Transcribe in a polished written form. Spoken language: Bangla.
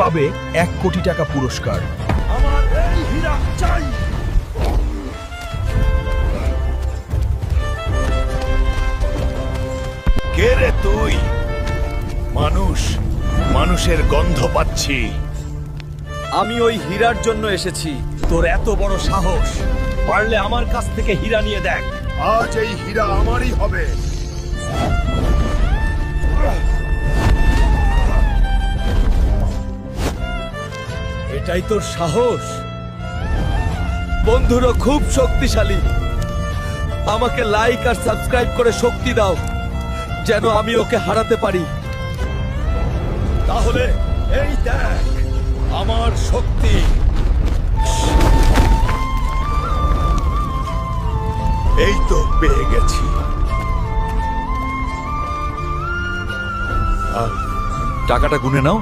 পাবে 1 কোটি টাকা পুরস্কার। আমার এই হীরা চাই। কে রে তুই? মানুষের গন্ধ পাচ্ছি। আমি ওই হীরার জন্য এসেছি। তোর এত বড় সাহস, পারলে আমার কাছ থেকে হীরা নিয়ে দেখ। আজ এই হীরা আমারই হবে। এটাই তোর সাহস? বন্ধুরা খুব শক্তিশালী। আমাকে লাইক আর সাবস্ক্রাইব করে শক্তি দাও, যেন আমি ওকে হারাতে পারি। তাহলে এই দেখ আমার শক্তি। এই তো পেয়ে গেছি। টাকাটা গুনে নাও।